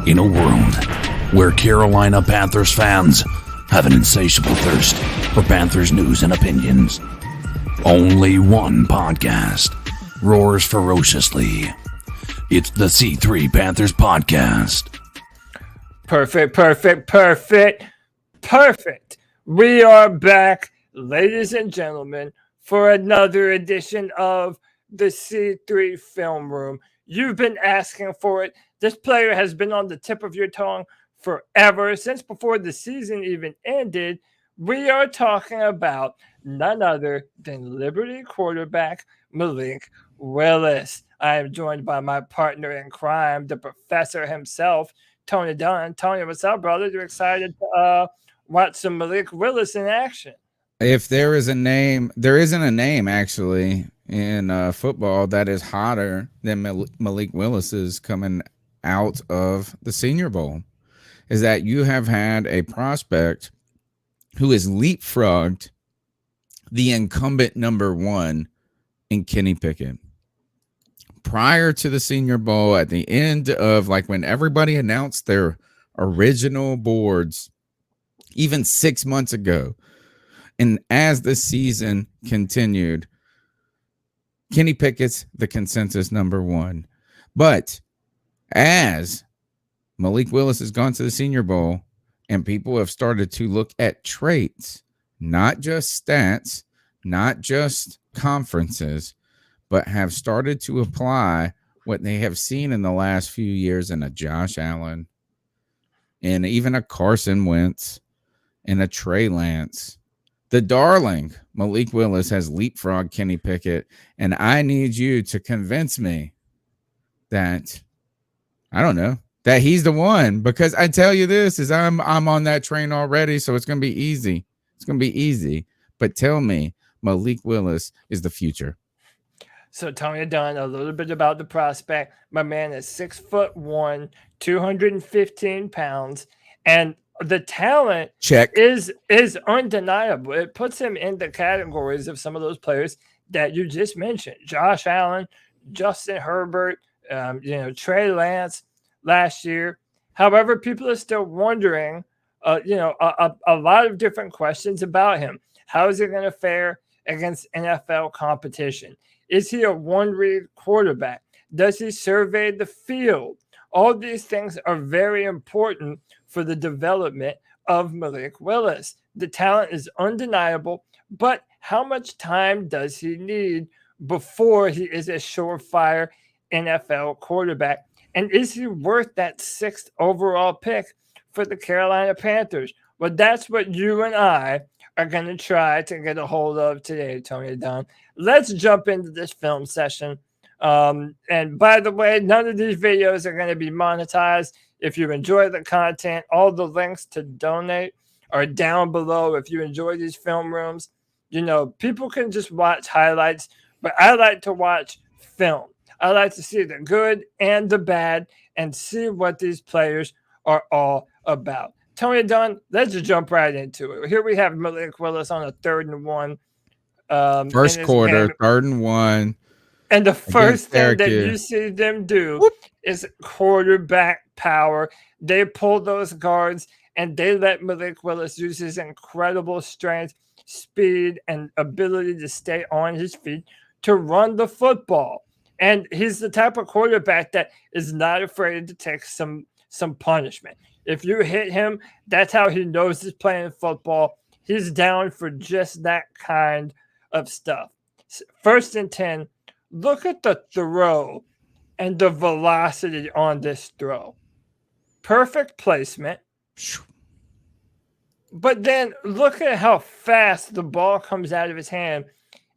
In a world where Carolina Panthers fans have an insatiable thirst for Panthers news and opinions, only one podcast roars ferociously. It's the C3 Panthers Podcast. Perfect. We are back, ladies and gentlemen, for another edition of the C3 Film Room. You've been asking for it. This player has been on the tip of your tongue forever, since before the season even ended. We are talking about none other than Liberty quarterback Malik Willis. I am joined by my partner in crime, the professor himself, Tony Dunn. Tony, what's up, brother? You excited to watch some Malik Willis in action? If there is a name, there isn't a name actually in football that is hotter than Malik Willis is coming out of the Senior Bowl. Is that you have had a prospect who has leapfrogged the incumbent number one in Kenny Pickett. Prior to the Senior Bowl, at the end of when everybody announced their original boards, even 6 months ago, and as the season continued, Kenny Pickett's the consensus number one. But as Malik Willis has gone to the Senior Bowl and people have started to look at traits, not just stats, not just conferences, but have started to apply what they have seen in the last few years in a Josh Allen and even a Carson Wentz and a Trey Lance. The darling Malik Willis has leapfrogged Kenny Pickett, and I need you to convince me that, I don't know, that he's the one, because I tell you this is I'm on that train already, so it's going to be easy. It's going to be easy. But tell me Malik Willis is the future. So Tony Dunn, a little bit about the prospect. My man is 6'1", 215 pounds, and the talent check is undeniable. It puts him in the categories of some of those players that you just mentioned: Josh Allen, Justin Herbert, Trey Lance last year. However, people are still wondering, a lot of different questions about him. How is he going to fare against NFL competition? Is he a one-read quarterback? Does he survey the field? All these things are very important for the development of Malik Willis. The talent is undeniable, but how much time does he need before he is a surefire NFL quarterback? And is he worth that 6th overall pick for the Carolina Panthers? Well, that's what you and I are going to try to get a hold of today, Tony Dunn. Let's jump into this film session. And by the way, none of these videos are going to be monetized. If you enjoy the content, all the links to donate are down below. If you enjoy these film rooms, people can just watch highlights, but I like to watch film. I like to see the good and the bad and see what these players are all about. Tony Dunn, let's just jump right into it. Here we have Malik Willis on a 3rd and 1. First quarter, 3rd and 1. And the first thing that you see them do is quarterback power. They pull those guards and they let Malik Willis use his incredible strength, speed, and ability to stay on his feet to run the football. And he's the type of quarterback that is not afraid to take some punishment. If you hit him, that's how he knows he's playing football. He's down for just that kind of stuff. 1st and 10. Look at the throw and the velocity on this throw. Perfect placement. But then look at how fast the ball comes out of his hand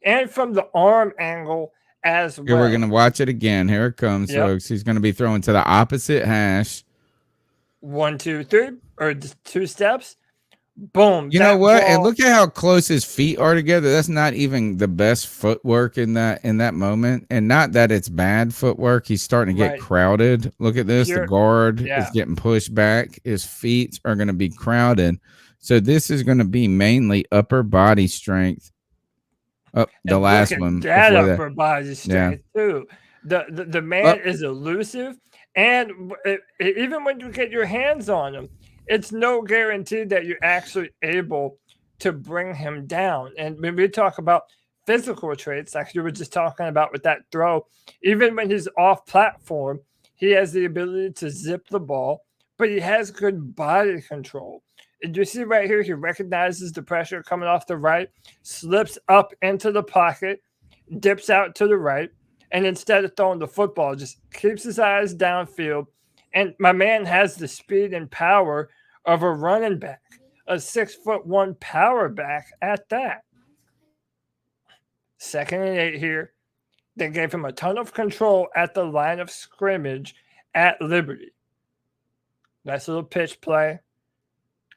and from the arm angle as well. Here, we're going to watch it again. Here it comes, folks. He's going to be throwing to the opposite hash. 1, 2, 3, or 2 steps. Boom. You know what? And look at how close his feet are together. That's not even the best footwork in that moment. And not that it's bad footwork. He's starting to get crowded. Look at this. The guard is getting pushed back. His feet are going to be crowded. So this is going to be mainly upper body strength. Oh, the last one. That upper body strength too. The man is elusive, and even when you get your hands on him, it's no guarantee that you're actually able to bring him down. And when we talk about physical traits, like you were just talking about with that throw, even when he's off platform, he has the ability to zip the ball, but he has good body control. And you see right here, he recognizes the pressure coming off the right, slips up into the pocket, dips out to the right, and instead of throwing the football, just keeps his eyes downfield. And my man has the speed and power of a running back, a 6'1" power back at that. 2nd and 8 here. They gave him a ton of control at the line of scrimmage at Liberty. Nice little pitch play.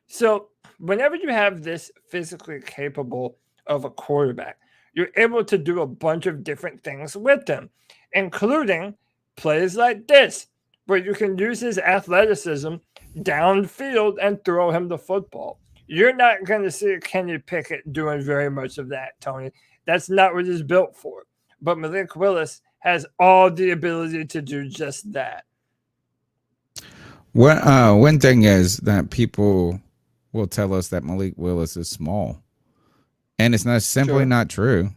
So whenever you have this physically capable of a quarterback, you're able to do a bunch of different things with them, including plays like this, where you can use his athleticism downfield and throw him the football. You're not going to see Kenny Pickett doing very much of that, Tony. That's not what he's built for. But Malik Willis has all the ability to do just that. One thing is that people will tell us that Malik Willis is small. And it's not true.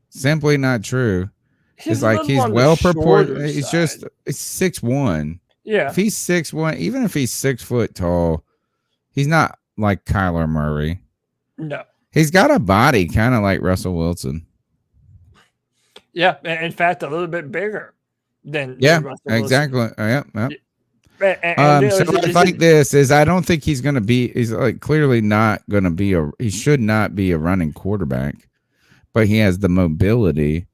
Simply not true. It's like he's well proportioned. He's just 6'1". Yeah. If he's 6'1", even if he's 6 foot tall, he's not like Kyler Murray. No. He's got a body kind of like Russell Wilson. Yeah, in fact, a little bit bigger than Russell exactly. Wilson. Yeah. So I think this is, I don't think he's going to be, he's like clearly not going to be he should not be a running quarterback, but he has the mobility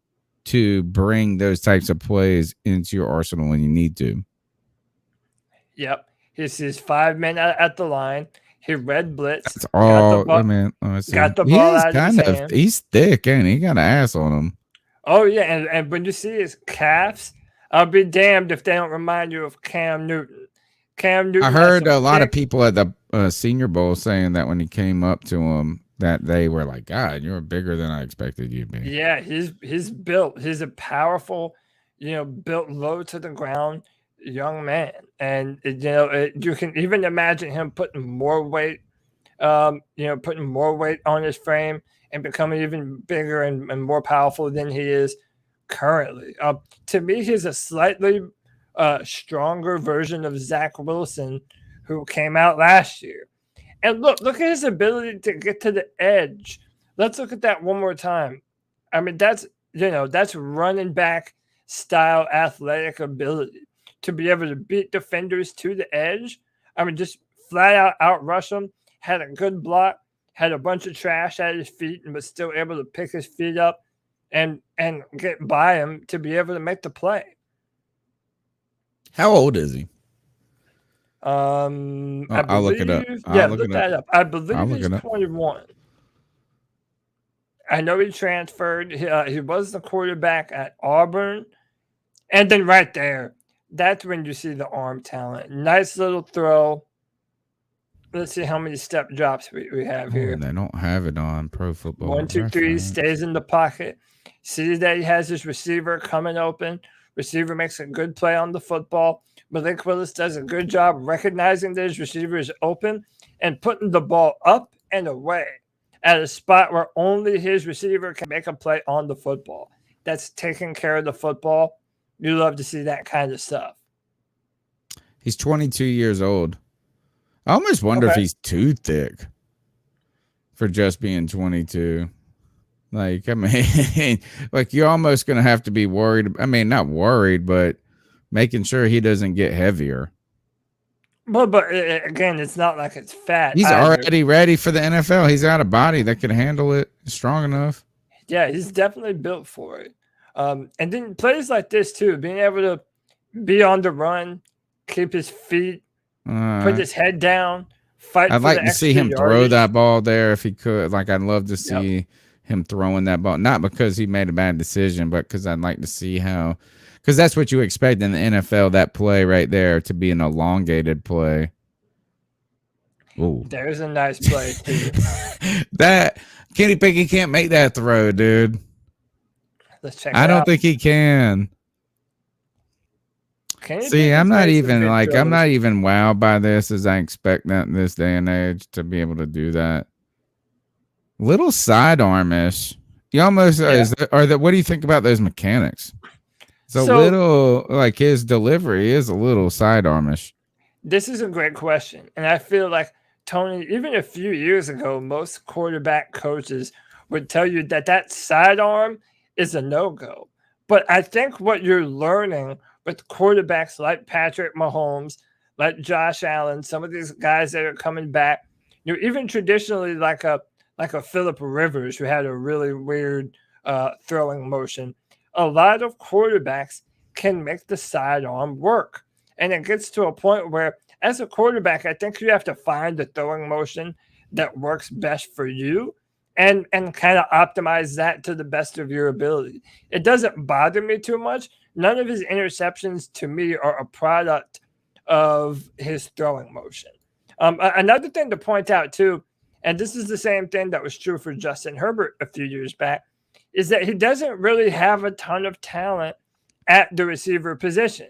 to bring those types of plays into your arsenal when you need to. Yep. He's 5 men at the line. He read blitz. That's all. Got the ball out of his hand. He's thick, and he got an ass on him. Oh, yeah. And when you see his calves, I'll be damned if they don't remind you of Cam Newton. I heard a lot of people at the Senior Bowl saying that when he came up to him, that they were like, God, you're bigger than I expected you to be. Yeah, he's built. He's a powerful, built low to the ground young man. And, you can even imagine him putting more weight, on his frame and becoming even bigger and more powerful than he is currently. To me, he's a slightly stronger version of Zach Wilson, who came out last year. And look at his ability to get to the edge. Let's look at that one more time. I mean, that's running back style athletic ability to be able to beat defenders to the edge. I mean, just flat out rush them, had a good block, had a bunch of trash at his feet, and was still able to pick his feet up and get by him to be able to make the play. How old is he? I'll look it up. Look that up. I believe he's 21. I know he transferred. He was the quarterback at Auburn. And then right there, that's when you see the arm talent. Nice little throw. Let's see how many step drops we have here. They don't have it on Pro Football. 1, 2, 3, stays in the pocket. See that he has his receiver coming open. Receiver makes a good play on the football. Malik Willis does a good job recognizing that his receiver is open and putting the ball up and away at a spot where only his receiver can make a play on the football. That's taking care of the football. You love to see that kind of stuff. He's 22 years old. I almost wonder if he's too thick for just being 22. Like, I mean, like you're almost going to have to be worried. I mean, not worried, but making sure he doesn't get heavier. Well, but again, it's not like it's fat. He's already ready for the NFL. He's got a body that can handle it. Strong enough. Yeah, he's definitely built for it. And then plays like this too, being able to be on the run, keep his feet, put his head down, fight. I'd like to see him throw that ball there if he could. Like, I'd love to see him throwing that ball, not because he made a bad decision, but because I'd like to see how, because that's what you expect in the NFL, that play right there to be an elongated play. Ooh. There's a nice play too. That Kenny Pickett can't make that throw, dude. Let's check. I don't think he can. See, I'm not even wowed by this as I expect that in this day and age to be able to do that. Little sidearmish. You almost what do you think about those mechanics? It's a little like his delivery is a little sidearmish. This is a great question. And I feel like, Tony, even a few years ago, most quarterback coaches would tell you that sidearm is a no-go. But I think what you're learning with quarterbacks like Patrick Mahomes, like Josh Allen, some of these guys that are coming back, even traditionally like a Phillip Rivers, who had a really weird throwing motion. A lot of quarterbacks can make the sidearm work. And it gets to a point where, as a quarterback, I think you have to find the throwing motion that works best for you and kind of optimize that to the best of your ability. It doesn't bother me too much. None of his interceptions, to me, are a product of his throwing motion. Another thing to point out, too, and this is the same thing that was true for Justin Herbert a few years back, is that he doesn't really have a ton of talent at the receiver position.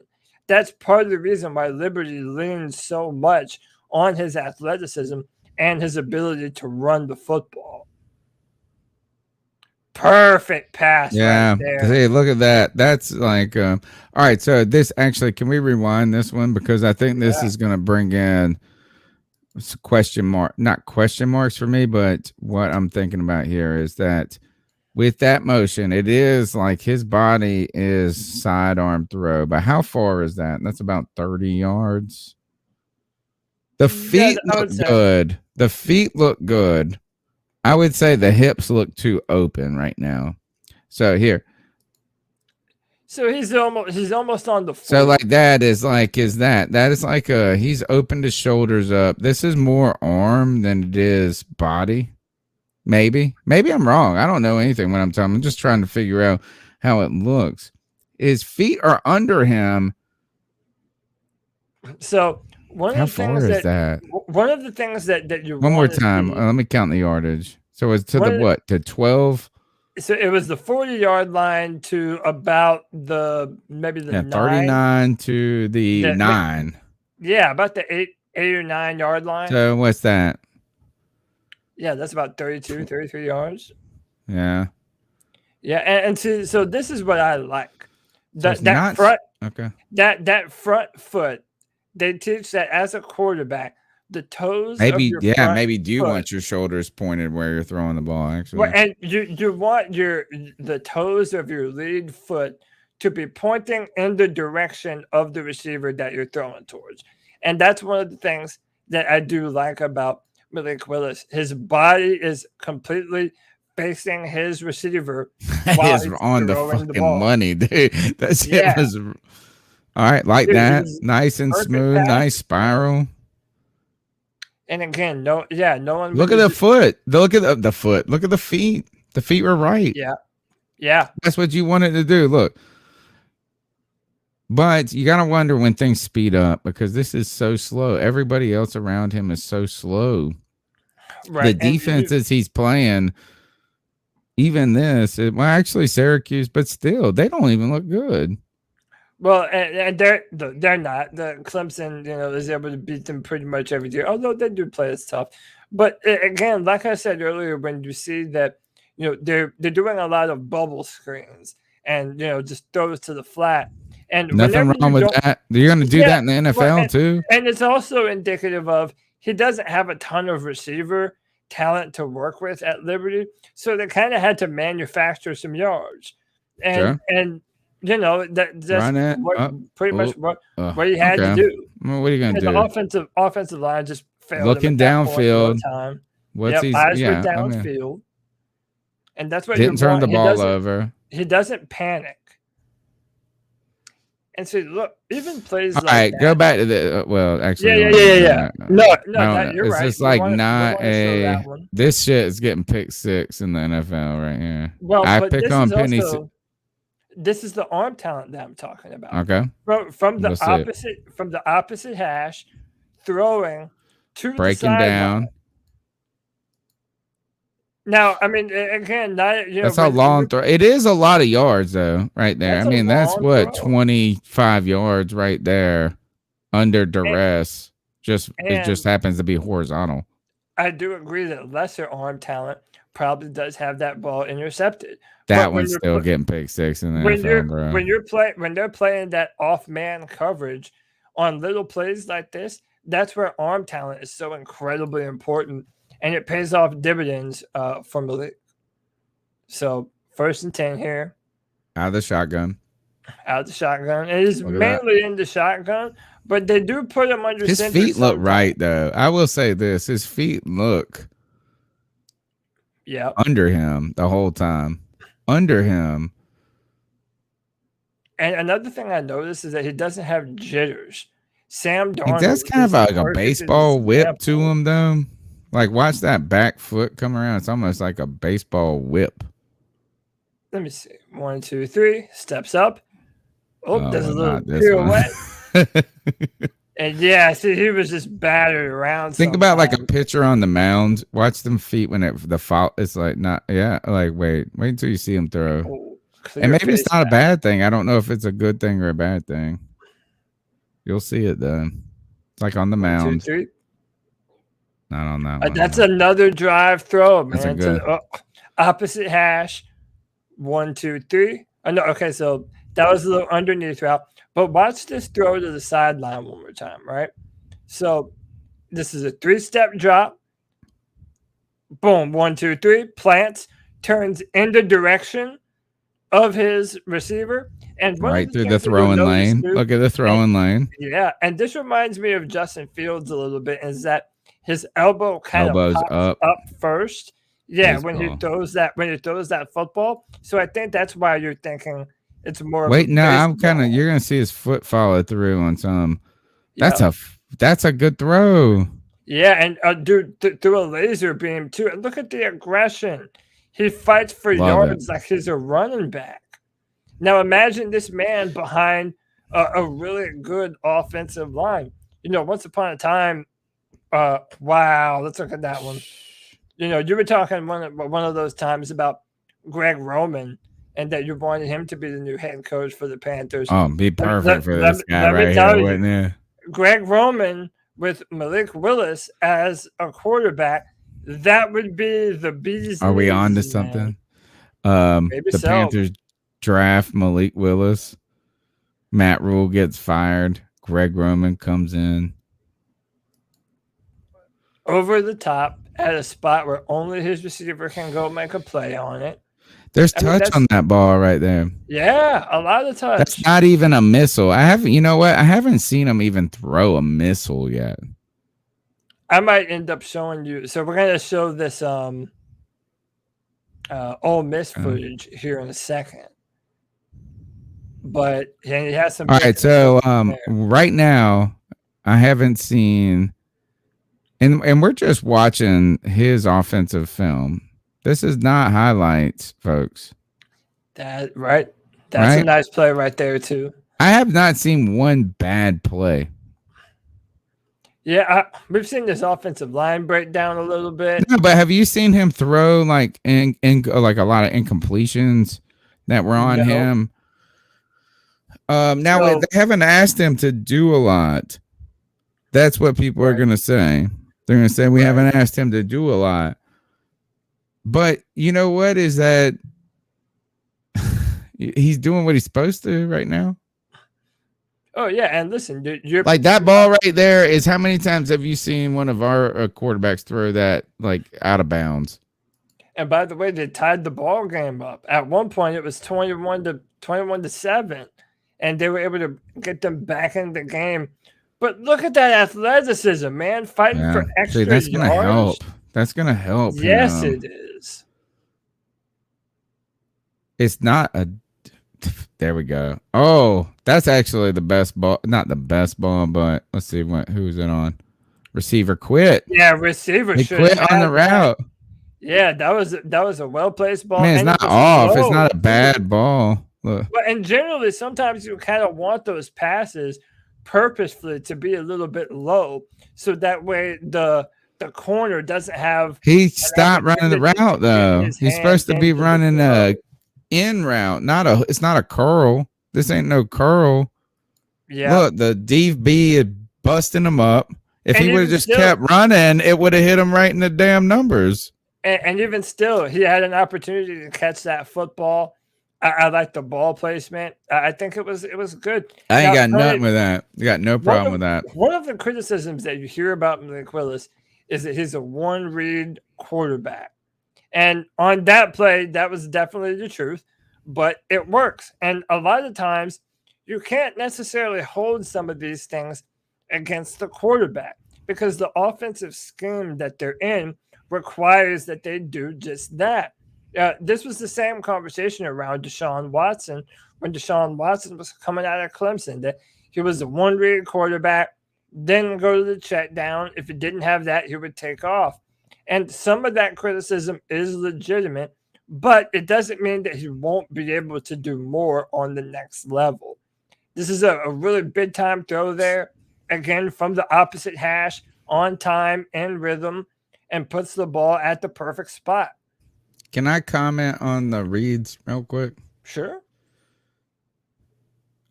That's part of the reason why Liberty leans so much on his athleticism and his ability to run the football. Perfect pass right there. See, look at that. That's like, all right, so this actually, can we rewind this one? Because I think this is going to bring in not question marks for me, but what I'm thinking about here is that with that motion, it is like his body is sidearm throw. But how far is that? That's about 30 yards. The feet look good. The feet look good. I would say the hips look too open right now. So here. So he's almost on the floor. So like that is like he's opened his shoulders up. This is more arm than it is body. Maybe I'm wrong. I don't know anything when I'm telling. I'm just trying to figure out how it looks. His feet are under him. So how far is that? One of the things that you one more time. Let me count the yardage. So it's to to 12. So it was the 40-yard line to about maybe the 9. 39 to the 9. Yeah, about the 8 or 9 yard line. So what's that? Yeah, that's about 32, 33 yards. Yeah. Yeah, and so this is what I like. That front foot, they teach that as a quarterback, the toes maybe of your maybe do you want your shoulders pointed where you're throwing the ball, actually. Well, and you want the toes of your lead foot to be pointing in the direction of the receiver that you're throwing towards. And that's one of the things that I do like about Malik Willis. His body is completely facing his receiver while he's on the fucking money, dude. That's it. All right, like dude, that. Nice and smooth, pass. Nice spiral. And again, no one. Look at the foot. Look at the foot. Look at the feet. The feet were right. Yeah. That's what you wanted to do. Look. But you got to wonder when things speed up because this is so slow. Everybody else around him is so slow. Right. The defenses he's playing, even this, actually Syracuse, but still, they don't even look good. Well, and they're not. The Clemson, is able to beat them pretty much every year, although they do play as tough. But again, like I said earlier, when you see that, they're doing a lot of bubble screens and just throws to the flat. And nothing wrong with that. You're going to do that in the NFL too. And it's also indicative of he doesn't have a ton of receiver talent to work with at Liberty, so they kind of had to manufacture some yards. And that's pretty much what he had to do. Well, what are you going to do? The offensive line just failed. Looking downfield. Eyes were downfield. And that's what didn't turn the ball over. He doesn't panic. And so, look, even plays like that. Go back to the actually. Yeah. No, you're right. It's just like not a. This shit is getting pick six in the NFL right here. Well, I pick on Penny. This is the arm talent that I'm talking about. Okay. From the opposite hash, throwing to breaking the down. Now, I mean, again, not That's a long throw. It is a lot of yards, though, right there. That's I mean, that's what, throw. 25 yards right there under duress. It just And happens to be horizontal. I do agree that lesser arm talent probably does have that ball intercepted. That But one's still getting pick six in the NFL, bro. When they're playing that off man coverage on little plays like this, that's where arm talent is so incredibly important, and it pays off dividends for Malik. So 1st and 10 here. Out of the shotgun. It is mainly in the shotgun, but they do put him under his center. His feet look right, though. I will say this. His feet look under him the whole time. Under him. And another thing I noticed is that he doesn't have jitters. Sam Darnold. He does kind of like a baseball whip to him, though. Like, watch that back foot come around. It's almost like a baseball whip. Let me see. 1, 2, 3. Steps up. Oh, there's a little pirouette. And yeah, see, he was just battered around. Think about like a pitcher on the mound. Watch them feet when the foul. It's like not. Yeah, like wait until you see him throw. Oh, and maybe it's not a bad thing. I don't know if it's a good thing or a bad thing. You'll see it though. It's like on the mound. 1, 2, 3. Not on that one. That's another drive throw, man. That's a good. Opposite hash. 1, 2, 3. Oh, no, okay, so that was a little underneath route. But watch this throw to the sideline one more time, right? So this is a 3-step drop. Boom, 1, 2, 3. Plants, turns in the direction of his receiver. And right through the throwing lane. Look at the throwing lane. Yeah, and this reminds me of Justin Fields a little bit, is that his elbow kind of pops up first. Yeah, when he throws that football. So I think that's why you're thinking it's more. Wait, no, I'm kind of. You're gonna see his foot follow through on some. That's a good throw. Yeah, and dude, through a laser beam too. And look at the aggression. He fights for yards like he's a running back. Now imagine this man behind a really good offensive line. Once upon a time. Wow, let's look at that one. You were talking one of those times about Greg Roman and that you wanted him to be the new head coach for the Panthers. Oh, be perfect for this guy right here, wouldn't you? Greg Roman with Malik Willis as a quarterback, that would be the bee's. Are we on to something? The Panthers draft Malik Willis. Matt Rhule gets fired. Greg Roman comes in. Over the top at a spot where only his receiver can go make a play on it. There's touch on that ball right there. Yeah, a lot of touch. That's not even a missile. I haven't seen him even throw a missile yet. I might end up showing you. So we're gonna show this Ole Miss footage here in a second. But he has some. All right, so right now I haven't seen. And we're just watching his offensive film. This is not highlights, folks. That's a nice play right there, too. I have not seen one bad play. Yeah, we've seen this offensive line break down a little bit. No, but have you seen him throw like in like a lot of incompletions that were on him? Now they haven't asked him to do a lot. That's what people are going to say. They're going to say we haven't asked him to do a lot. But you know what is that he's doing what he's supposed to right now? Oh, yeah. And listen, dude, you're like that ball right there is how many times have you seen one of our quarterbacks throw that like out of bounds? And by the way, they tied the ball game up. At one point, it was 21-7, and they were able to get them back in the game. But look at that athleticism, man! Fighting for extra that's yards. Gonna help. That's gonna help. Yes, it is. It's not a. There we go. Oh, that's actually the best ball. Not the best ball, but let's see who's it on. Receiver quit. Yeah, receiver should quit on the route. Yeah, that was a well placed ball. Man, it's not off. It's not a bad ball. Look. But and generally, sometimes you kind of want those passes purposefully to be a little bit low, so that way the the corner doesn't have. He stopped running the route though. He's supposed to be running a in route, it's not a curl. This ain't no curl. Yeah. Look, the DB is busting him up. If he would have just kept running, it would have hit him right in the damn numbers. And even still, he had an opportunity to catch that football. I like the ball placement. I think it was good. I ain't got nothing with that. You got no problem with that. One of the criticisms that you hear about Malik Willis is that he's a one-read quarterback. And on that play, that was definitely the truth, but it works. And a lot of times, you can't necessarily hold some of these things against the quarterback because the offensive scheme that they're in requires that they do just that. This was the same conversation around Deshaun Watson when Deshaun Watson was coming out of Clemson, that he was a one-read quarterback, didn't go to the check down. If he didn't have that, he would take off. And some of that criticism is legitimate, but it doesn't mean that he won't be able to do more on the next level. This is a really big-time throw there, again, from the opposite hash, on time, in rhythm, and puts the ball at the perfect spot. Can I comment on the reads real quick? Sure.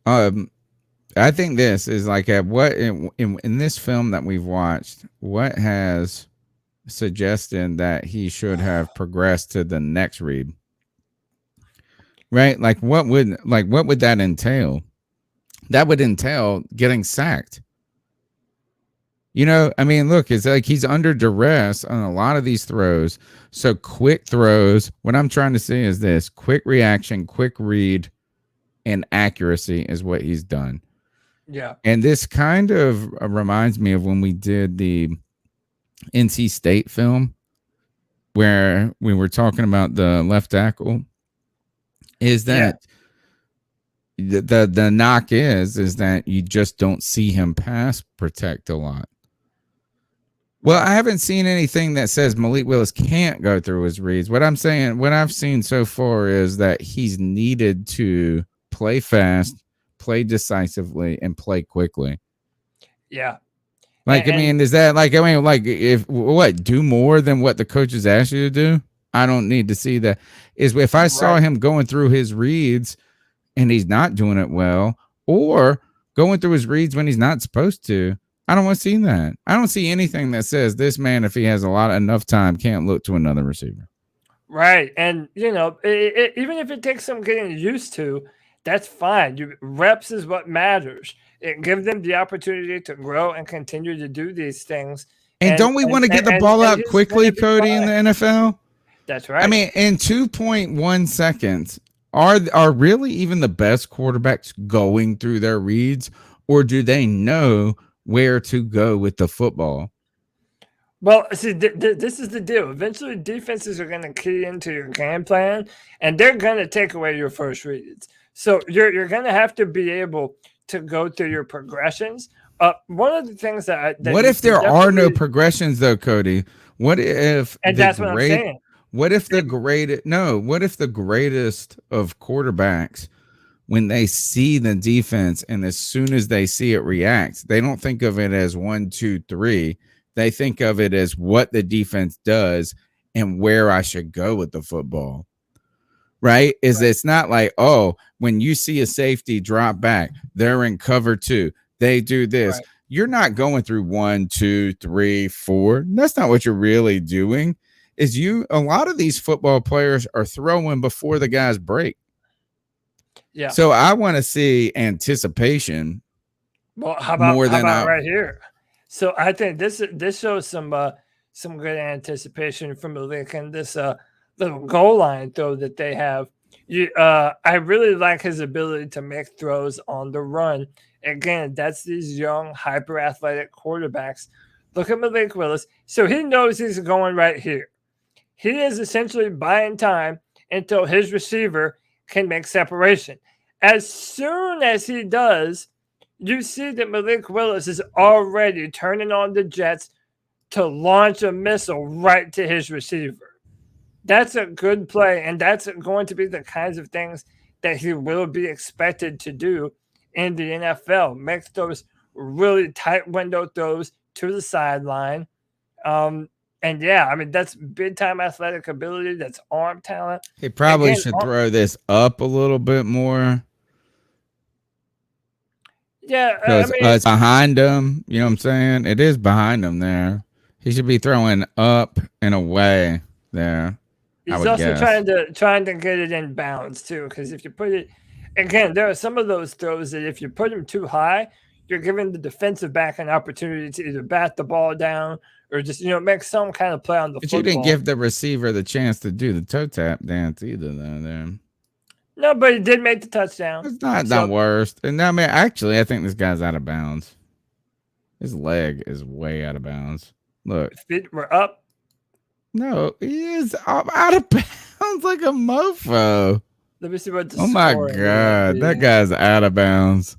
I think this is like what in this film that we've watched, what has suggested that he should have progressed to the next read, right? Like what would that entail? That would entail getting sacked. You know, I mean, look, it's like he's under duress on a lot of these throws. So quick throws. What I'm trying to say is this: quick reaction, quick read, and accuracy is what he's done. Yeah. And this kind of reminds me of when we did the NC State film where we were talking about the left tackle. Is that the knock is that you just don't see him pass protect a lot. Well, I haven't seen anything that says Malik Willis can't go through his reads. What I'm saying, what I've seen so far is that he's needed to play fast, play decisively, and play quickly. Yeah. Like, I mean, is that like, I mean, like if what, do more than what the coaches ask you to do? I don't need to see that. Is if I saw him going through his reads and he's not doing it well, or going through his reads when he's not supposed to, I don't want to see that. I don't see anything that says this man, if he has enough time, can't look to another receiver. Right. And, you know, even if it takes some getting used to, that's fine. Reps is what matters. It gives them the opportunity to grow and continue to do these things. And don't we want to get the ball out quickly, Cody, in the NFL? That's right. I mean, in 2.1 seconds, are really even the best quarterbacks going through their reads, or do they know where to go with the football? Well, see, this is the deal. Eventually, defenses are going to key into your game plan, and they're going to take away your first reads. So you're going to have to be able to go through your progressions. One of the things that what if there are no progressions, though, Cody? What if? And that's what I'm saying. What if the greatest of quarterbacks, when they see the defense and as soon as they see it react, they don't think of it as 1, 2, 3. They think of it as what the defense does and where I should go with the football. Right? It's not like, oh, when you see a safety drop back, they're in cover 2. They do this. Right. You're not going through 1, 2, 3, 4. That's not what you're really doing. A lot of these football players are throwing before the guys break. Yeah. So I want to see anticipation. Well, how about right here? So I think this shows some good anticipation from Malik and this little goal line throw that they have. I really like his ability to make throws on the run. Again, that's these young, hyper athletic quarterbacks. Look at Malik Willis. So he knows he's going right here. He is essentially buying time until his receiver can make separation. As soon as he does, you see that Malik Willis is already turning on the jets to launch a missile right to his receiver. That's a good play, and that's going to be the kinds of things that he will be expected to do in the NFL. Make those really tight window throws to the sideline. And yeah, I mean, that's big time athletic ability. That's arm talent. He probably Again, should throw this up a little bit more. Yeah, Because it's behind him. You know what I'm saying? It is behind him there. He should be throwing up and away there. he's also trying to get it in bounds too. Because if you put it, again, there are some of those throws that if you put them too high, you're giving the defensive back an opportunity to either bat the ball down or just make some kind of play on the football. You didn't give the receiver the chance to do the toe tap dance either, though. There. No, but he did make the touchdown. It's not the worst. And I mean, actually, I think this guy's out of bounds. His leg is way out of bounds. Look. Feet were up. No, he is out of bounds like a mofo. Let me see what the Oh my God. That guy's out of bounds.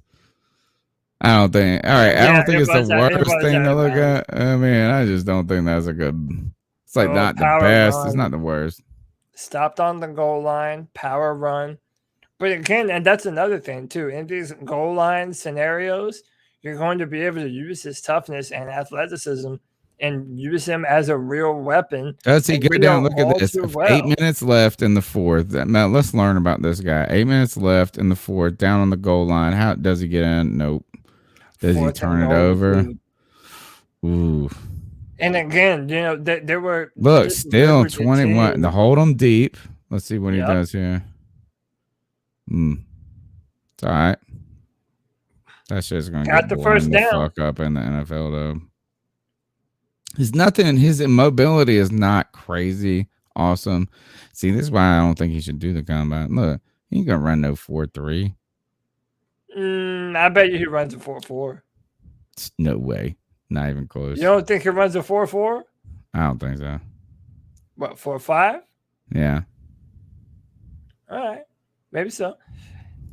I don't think. All right. I don't think it's the worst thing to look at. I mean, I just don't think that's a good. It's like not the best. It's not the worst. Stopped on the goal line, power run. But again, and that's another thing too. In these goal line scenarios, you're going to be able to use his toughness and athleticism and use him as a real weapon. Does he go down? Look at this. 8 minutes left in the fourth. Now let's learn about this guy. 8 minutes left in the fourth, down on the goal line. How does he get in? Nope. Does he turn it over? Ooh. And again, there were still 21. To hold him deep. Let's see what he does here. It's all right. That's just gonna get the first down. Fuck up in the NFL though. His immobility is not crazy awesome. See, this is why I don't think he should do the combine. Look, he ain't gonna run no 4.3. I bet you he runs a 4.4. No way. Not even close. You don't think he runs a 4.4? I don't think so. What, 4.5? Yeah. All right. Maybe so.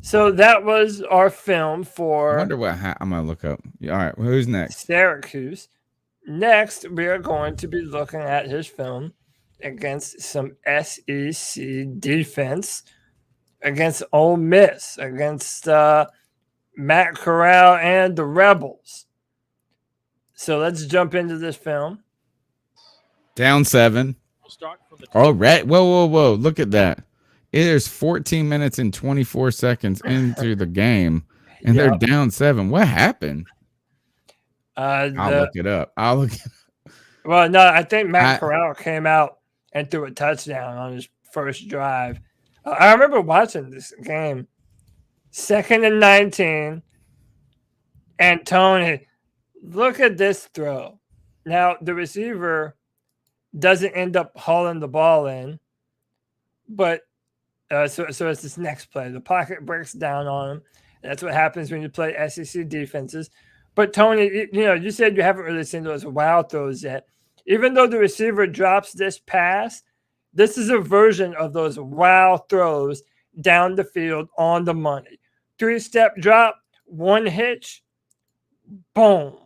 So that was our film for... I wonder what... I'm going to look up. All right. Well, who's next? Syracuse. Next, we are going to be looking at his film against some SEC defense, against Ole Miss, against Matt Corral and the Rebels. So let's jump into this film. Down 7. All right. Whoa. Look at that. It is 14 minutes and 24 seconds into the game, and they're down 7. What happened? I'll look it up. Well, no, I think Matt Corral came out and threw a touchdown on his first drive. I remember watching this game. 2nd and 19. And Tony, look at this throw. Now, the receiver doesn't end up hauling the ball in, but so it's this next play. The pocket breaks down on him. That's what happens when you play SEC defenses. But Tony, you said you haven't really seen those wow throws yet. Even though the receiver drops this pass, this is a version of those wow throws down the field on the money. 3-step drop, 1 hitch, boom.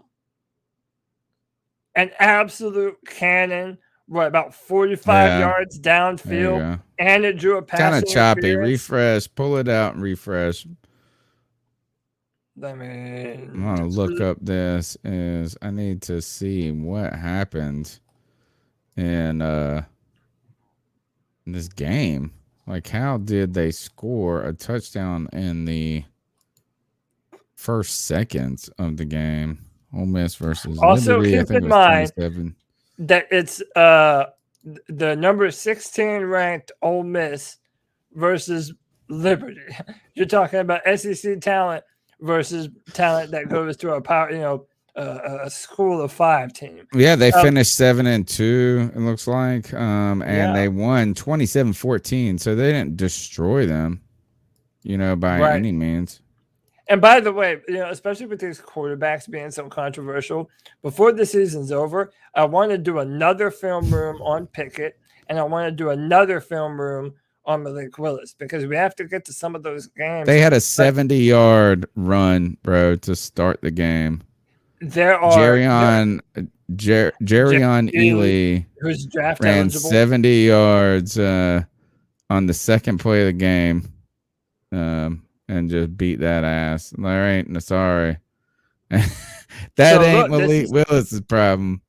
An absolute cannon. What, about 45 yards downfield, and it drew a pass. Kind of choppy. Refresh. Pull it out and refresh. I mean, I'm gonna look up this. I need to see what happened in this game. Like, how did they score a touchdown in the first seconds of the game? Ole Miss versus also Liberty. keep in mind that it's the number 16 ranked Ole Miss versus Liberty. You're talking about SEC talent versus talent that goes to a power, a school of 5 team. Yeah, they finished 7-2. It looks like, and they won 27-14. So they didn't destroy them, by any means. And by the way, especially with these quarterbacks being so controversial, before the season's over, I want to do another film room on Pickett, and I want to do another film room on Malik Willis, because we have to get to some of those games. They had a 70-yard run, bro, to start the game. There are Jerrion Ely, who's draft ran eligible, 70 yards on the second play of the game. And just beat that ass. Larry, sorry. That ain't Malik Willis's problem.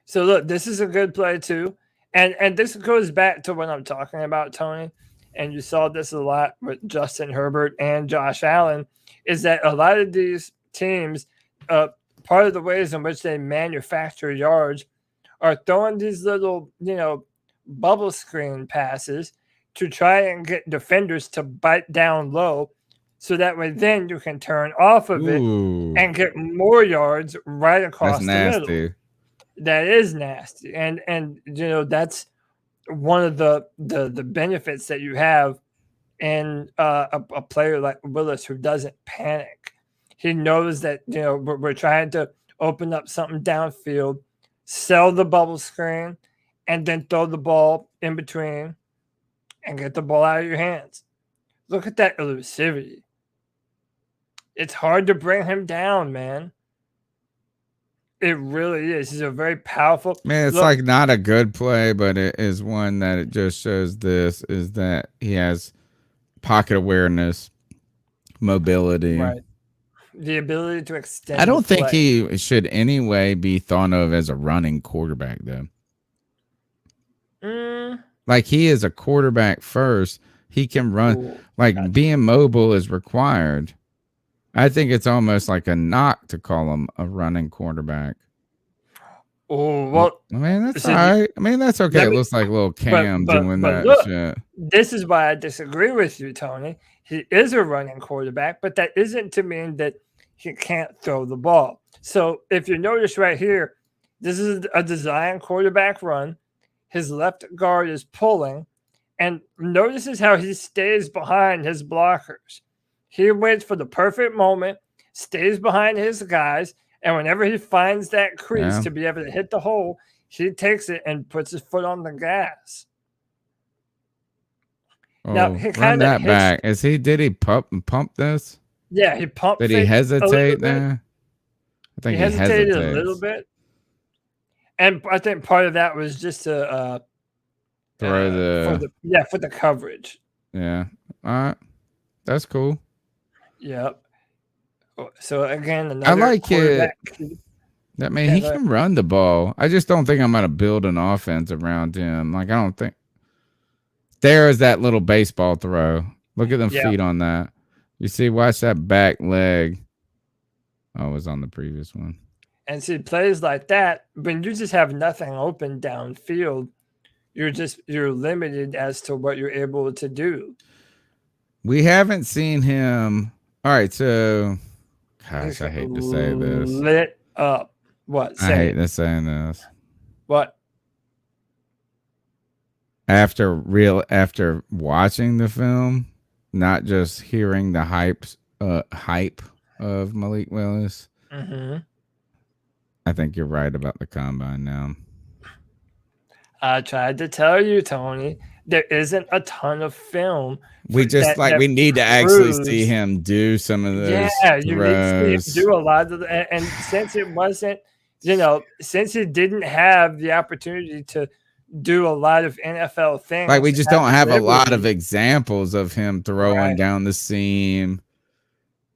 So look, this is a good play too. And this goes back to what I'm talking about, Tony. And you saw this a lot with Justin Herbert and Josh Allen, is that a lot of these teams, part of the ways in which they manufacture yards are throwing these little, bubble screen passes to try and get defenders to bite down low. So that way, then you can turn off of it and get more yards right across the middle. That is nasty, and that's one of the benefits that you have in a player like Willis who doesn't panic. He knows that we're trying to open up something downfield, sell the bubble screen, and then throw the ball in between and get the ball out of your hands. Look at that elusivity. It's hard to bring him down, man. It really is. He's a very powerful. Man, it's like not a good play, but it is one that it just shows this is that he has pocket awareness, mobility. Right. The ability to extend. I don't think he should anyway be thought of as a running quarterback, though. Like he is a quarterback first. He can run. Being mobile is required. I think it's almost like a knock to call him a running quarterback. Oh, well. I mean, that's all right. I mean, that's okay. It looks like little Cam doing that shit. This is why I disagree with you, Tony. He is a running quarterback, but that isn't to mean that he can't throw the ball. So if you notice right here, this is a design quarterback run. His left guard is pulling, and notices how he stays behind his blockers. He waits for the perfect moment, stays behind his guys, and whenever he finds that crease to be able to hit the hole, he takes it and puts his foot on the gas. Now he kind of back. Did he pump this? Yeah, he pumped. Did he hesitate there? I think he hesitated a little bit, and I think part of that was just to throw for the coverage. Yeah, all right, that's cool. Yep. So again, I like it. He can run the ball. I just don't think I'm going to build an offense around him. Like I don't think there is that little baseball throw. Look at them feet on that. You see, watch that back leg. Oh, it was on the previous one. And see, plays like that, when you just have nothing open downfield, you're limited as to what you're able to do. We haven't seen him. All right, so gosh, I hate to say this. Lit up. What? I hate to say this. What? After watching the film, not just hearing the hype of Malik Willis. Mm-hmm. I think you're right about the combine now. I tried to tell you, Tony, there isn't a ton of film. We just we need to actually see him do some of those. Yeah, you need to see him do a lot of and since it wasn't, since he didn't have the opportunity to do a lot of NFL things. Like we just don't have a lot of examples of him throwing down the seam.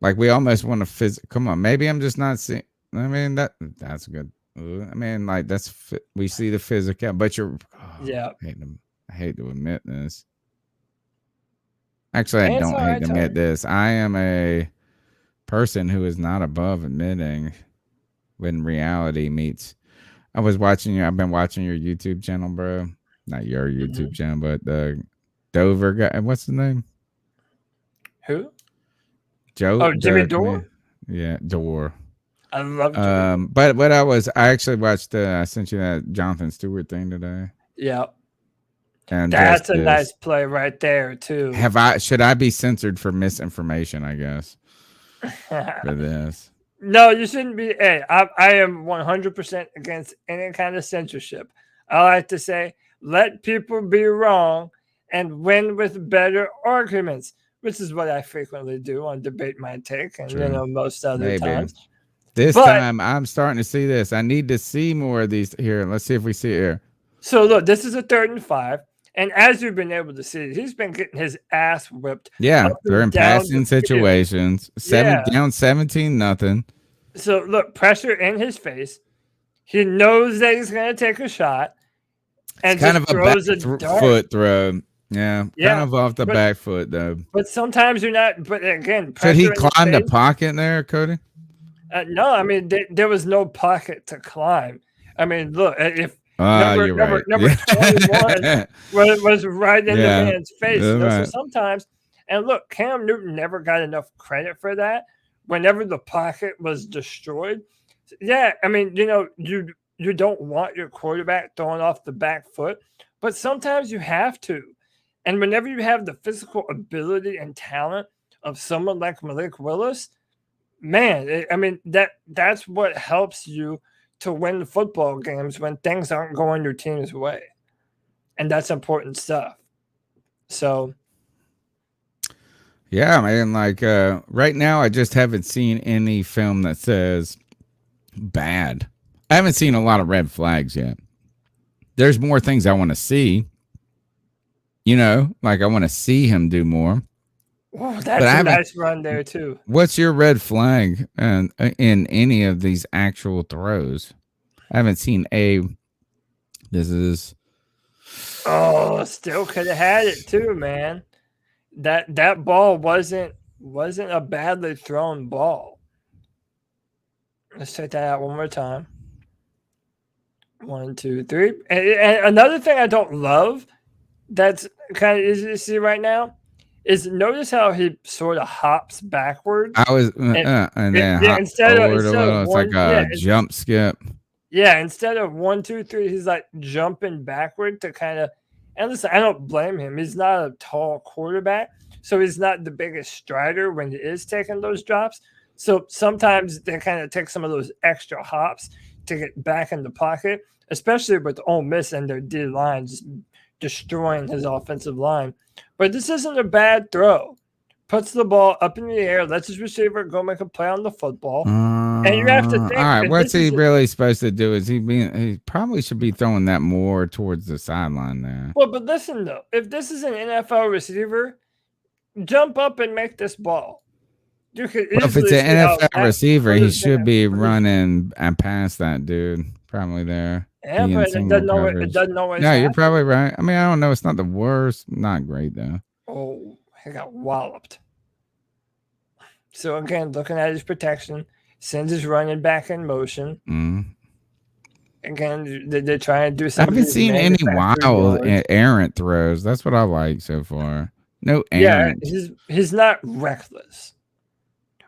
Like we almost want to come on, maybe I'm just not seeing. I mean that's good. I mean, like we see the physical, but I hate to admit this. Actually, I don't hate to admit this. I am a person who is not above admitting when reality meets. I've been watching your YouTube channel, bro. Not your YouTube channel, but the Dover guy. What's his name? Who? Joe. Oh, Jimmy Dore? Yeah, Dore. I love Jimmy. But I actually watched I sent you that Jonathan Stewart thing today. Yeah. And that's a nice play right there too. Should I be censored for misinformation, I guess, for this? No, you shouldn't be. Hey, I am 100% against any kind of censorship. I like to say, let people be wrong and win with better arguments, which is what I frequently do on Debate My Take and most other times. This time, I'm starting to see this. I need to see more of these here. Let's see if we see it here. So, look, this is a 3rd and 5. And as you've been able to see, he's been getting his ass whipped. Yeah, they're in passing situations. Down 17-0. So, look, pressure in his face. He knows that he's going to take a shot, and it's kind of a back foot throw. Yeah, kind of off the back foot though. But sometimes you're not. But again, should he climb the pocket there, Cody? No, I mean there was no pocket to climb. I mean, look, if number 21 was right in the man's face. So sometimes, and look, Cam Newton never got enough credit for that. Whenever the pocket was destroyed, yeah, I mean, you don't want your quarterback throwing off the back foot, but sometimes you have to. And whenever you have the physical ability and talent of someone like Malik Willis, man, I mean, that's what helps you to win the football games when things aren't going your team's way. And that's important stuff. So, yeah, man, like right now I just haven't seen any film that says bad. I haven't seen a lot of red flags yet. There's more things I want to see. Like I want to see him do more. Oh, that's a nice run there too. What's your red flag in any of these actual throws? I haven't seen this is. Oh, still could have had it too, man. That ball wasn't a badly thrown ball. Let's check that out one more time. 1, 2, 3. And another thing I don't love that's kind of easy to see right now is notice how he sort of hops backwards. I was instead of it's like a jump skip. Yeah, instead of 1, 2, 3, he's like jumping backward to kind of. And listen, I don't blame him. He's not a tall quarterback, so he's not the biggest strider when he is taking those drops. So sometimes they kind of take some of those extra hops to get back in the pocket, especially with Ole Miss and their D line just destroying his offensive line. But this isn't a bad throw. Puts the ball up in the air, lets his receiver go make a play on the football. And you have to think. All right, what's he really supposed to do? He probably should be throwing that more towards the sideline there. Well, but listen, though. If this is an NFL receiver, jump up and make this ball. You could if it's an NFL receiver, he should be running and past that dude. Probably there. Yeah, but it doesn't always No, you're probably right. I mean, I don't know. It's not the worst. Not great, though. Oh, he got walloped. So, again, looking at his protection, sends his running back in motion. Again, they're trying to do something. I haven't seen any wild errant throws. That's what I like so far. No errant. Yeah, he's not reckless.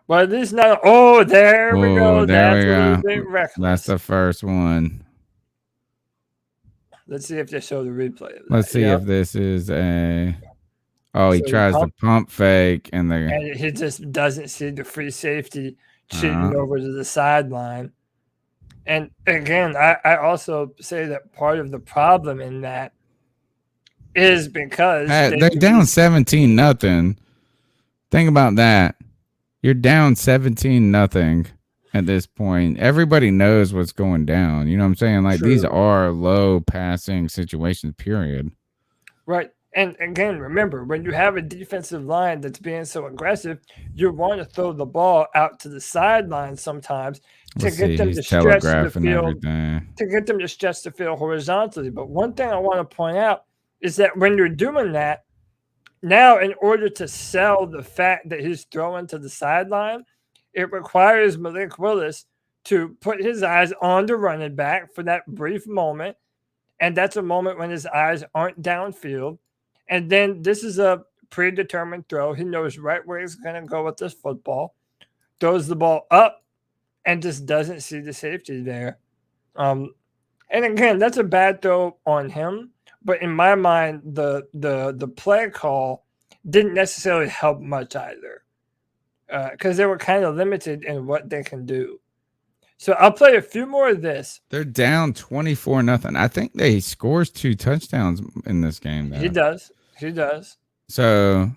Well, at least not. Oh, there we go. That's a little bit reckless. That's the first one. Let's see if they show the replay. Let's see if this is a. Oh, he tries to pump fake, and he just doesn't see the free safety shooting over to the sideline. And again, I also say that part of the problem in that is because they're down 17-0. Think about that. You're down 17-0 at this point. Everybody knows what's going down. You know what I'm saying? Like, these are low passing situations, period. Right. And again, remember, when you have a defensive line that's being so aggressive, you want to throw the ball out to the sideline sometimes to get them to stretch the field, horizontally. But one thing I want to point out is that when you're doing that, now in order to sell the fact that he's throwing to the sideline, it requires Malik Willis to put his eyes on the running back for that brief moment. And that's a moment when his eyes aren't downfield. And then this is a predetermined throw. He knows right where he's going to go with this football. Throws the ball up and just doesn't see the safety there. And again, that's a bad throw on him. But in my mind, the play call didn't necessarily help much either. Because they were kind of limited in what they can do. So I'll play a few more of this. They're down 24-0. I think he scores 2 touchdowns in this game, though. He does. So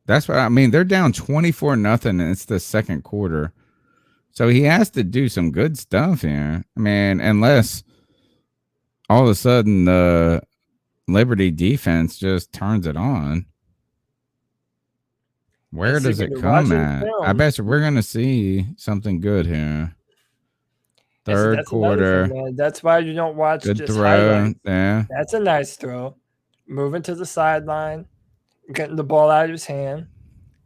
that's what I mean. They're down 24-0, and it's the second quarter. So he has to do some good stuff here. I mean, unless all of a sudden the Liberty defense just turns it on. Where does it come at? I bet you we're going to see something good here. Third That's another quarter. thing, man. That's why you don't watch Good just throw. highlights. Yeah. That's a nice throw. Moving to the sideline, getting the ball out of his hand,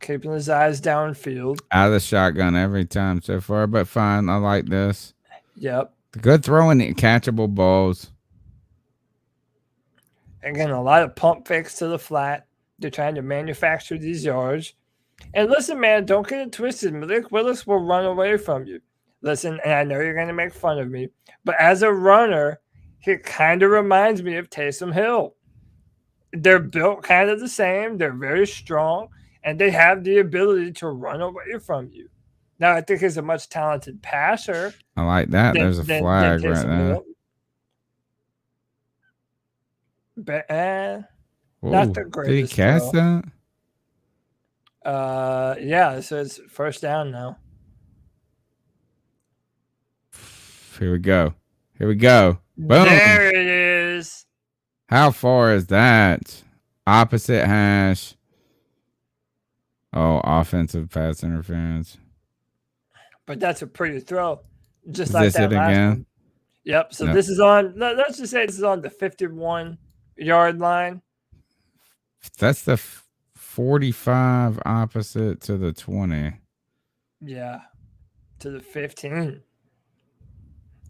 keeping his eyes downfield. Out of the shotgun every time so far, but fine. I like this. Yep. Good throwing catchable balls. Again, a lot of pump fakes to the flat. They're trying to manufacture these yards. And listen, man, don't get it twisted. Malik Willis will run away from you. Listen, and I know you're going to make fun of me, but as a runner, he kind of reminds me of Taysom Hill. They're built kind of the same. They're very strong, and they have the ability to run away from you. Now, I think he's a much talented passer. I like that. There's a flag right there. But, not the greatest. Did he catch that? Yeah, so it's first down now. Here we go. Boom. There it is. How far is that? Opposite hash. Oh, offensive pass interference. But that's a pretty throw. Just Is like this that it last again? one. Yep. So Yep. this is on, let's just say this is on the 51-yard line. That's the 45 opposite to the 20. Yeah. To the 15.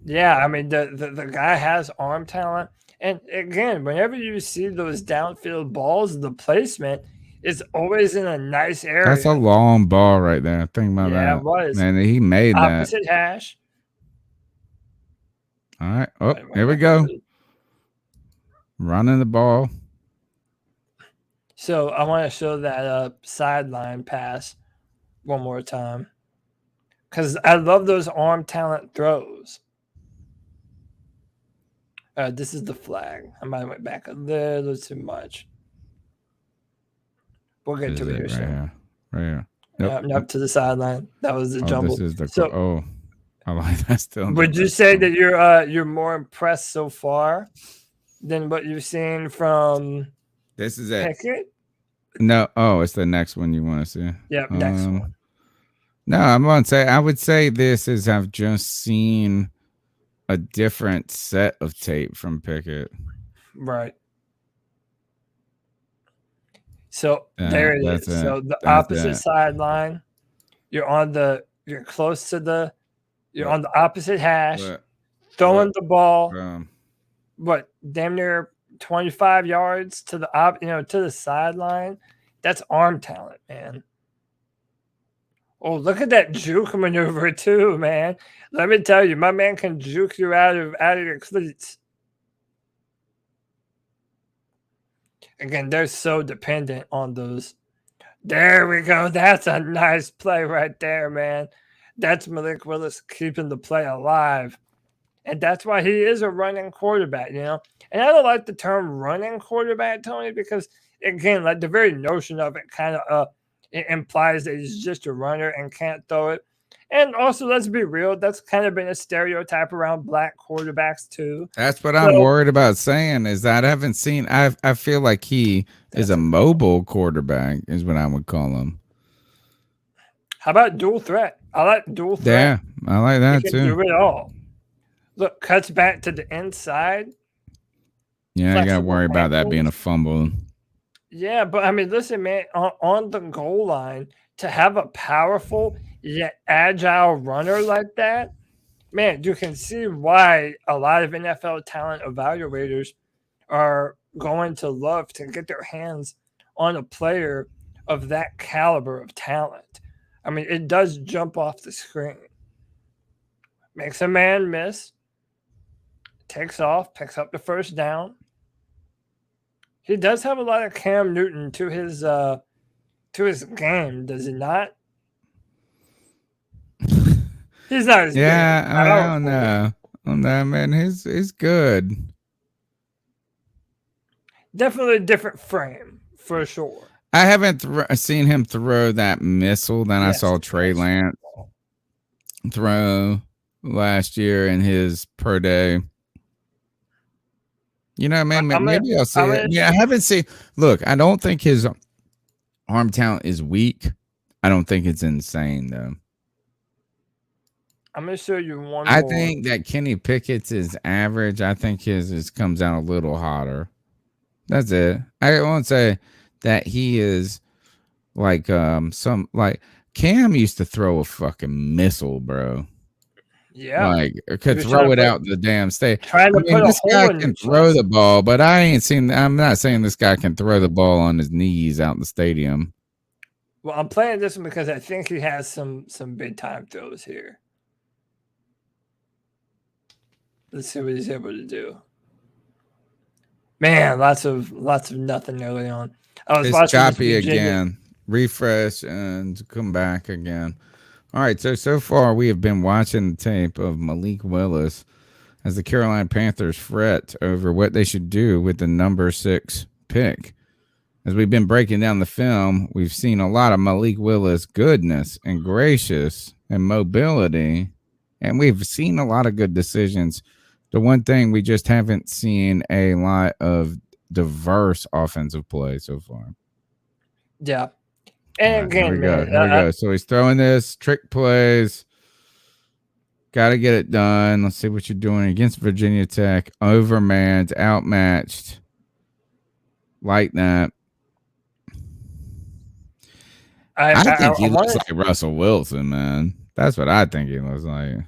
Yeah, I mean, the guy has arm talent. And again, whenever you see those downfield balls, the placement is always in a nice area. That's a long ball right there. Think about that. Yeah, it was. Man, he made that. Opposite hash. All right. Oh, here we go. Running the ball. So I want to show that sideline pass one more time. Because I love those arm talent throws. This is the flag. I might have went back a little too much. We'll get to it here soon. Right here. Nope, to the sideline. That was the jumble. This is the I like that still. Would you say that you're more impressed so far than what you've seen from this is it? Pickett? No, it's the next one you want to see. Yep, next one. No, I would say this is I've just seen a different set of tape from Pickett. Right. So there it is. So the opposite sideline. You're close to you're on the opposite hash, throwing the ball. Damn near 25 yards to the to the sideline. That's arm talent, man. Oh, look at that juke maneuver too, man. Let me tell you, my man can juke you out of your cleats. Again, they're so dependent on those. There we go. That's a nice play right there, man. That's Malik Willis keeping the play alive. And that's why he is a running quarterback, And I don't like the term running quarterback, Tony, because, again, like the very notion of it kind of it implies that he's just a runner and can't throw it. And also, let's be real, that's kind of been a stereotype around black quarterbacks too. That's what I'm worried about saying is that I haven't seen. I feel like he is a mobile quarterback, is what I would call him. How about dual threat? I like dual threat. Yeah, I like that he too. Can do it all. Look, cuts back to the inside. Yeah, you got to worry about that being a fumble. Yeah, but I mean, listen, man, on the goal line, to have a powerful yet agile runner like that, man, you can see why a lot of NFL talent evaluators are going to love to get their hands on a player of that caliber of talent. I mean, it does jump off the screen. Makes a man miss. Takes off, picks up the first down. He does have a lot of Cam Newton to his game, does he not? He's not as big. I don't know. Man, he's good. Definitely a different frame, for sure. I haven't seen him throw that missile that I saw Trey Lance throw last year in his per day. Man, maybe I'll see it. Yeah, I haven't seen. Look, I don't think his arm talent is weak. I don't think it's insane though. I'm going to show you one I more. think that Kenny Pickett's is average. I think his comes out a little hotter. That's it. I won't say that he is like some like Cam used to throw a fucking missile, bro. Yeah. Like He could was throw it out the damn state. trying to put a This hole guy in your can throw chest. the ball, but I'm not saying this guy can throw the ball on his knees out in the stadium. Well, I'm playing this one because I think he has some big time throws here. Let's see what he's able to do. Man, lots of nothing early on. I was watching choppy this Virginia. again. Refresh and come back again. All right, so far we have been watching the tape of Malik Willis as the Carolina Panthers fret over what they should do with the number 6 pick. As we've been breaking down the film, we've seen a lot of Malik Willis goodness and gracious and mobility, and we've seen a lot of good decisions. The one thing we just haven't seen a lot of diverse offensive play so far. Yeah. And Here we again, go. So he's throwing this trick plays. Got to get it done. Let's see what you're doing against Virginia Tech. Overmanned, outmatched. Like that. I think he looks like Russell Wilson, man. That's what I think he looks like.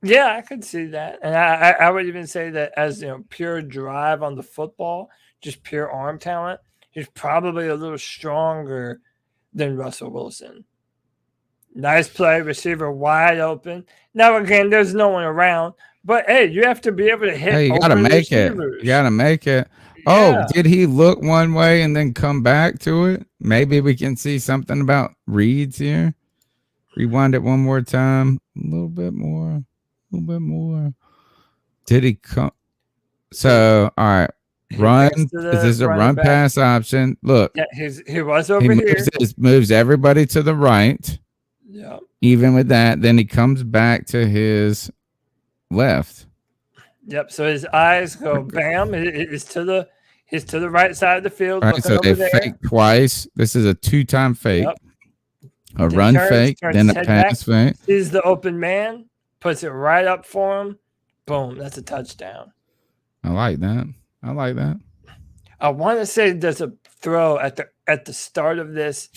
Yeah, I could see that. And I would even say that as pure drive on the football, just pure arm talent, he's probably a little stronger than Russell Wilson. Nice play, receiver wide open. Now again, there's no one around, but hey, you have to be able to hit. Hey, you gotta make receivers. it. You gotta make it. Yeah. Oh, did he look one way and then come back to it? Maybe we can see something about reads here. Rewind it one more time. A little bit more. Did he come? So, all right. Run. Is this a run pass option? Look. Yeah, he was over here. Moves everybody to the right. Yeah. Even with that, then he comes back to his left. Yep. So his eyes go bam. He's to the right side of the field. Right, so they fake twice. This is a 2-time fake. Yep. A run fake, then a pass fake. Sees the open man, puts it right up for him. Boom. That's a touchdown. I like that. I want to say there's a throw at the start of this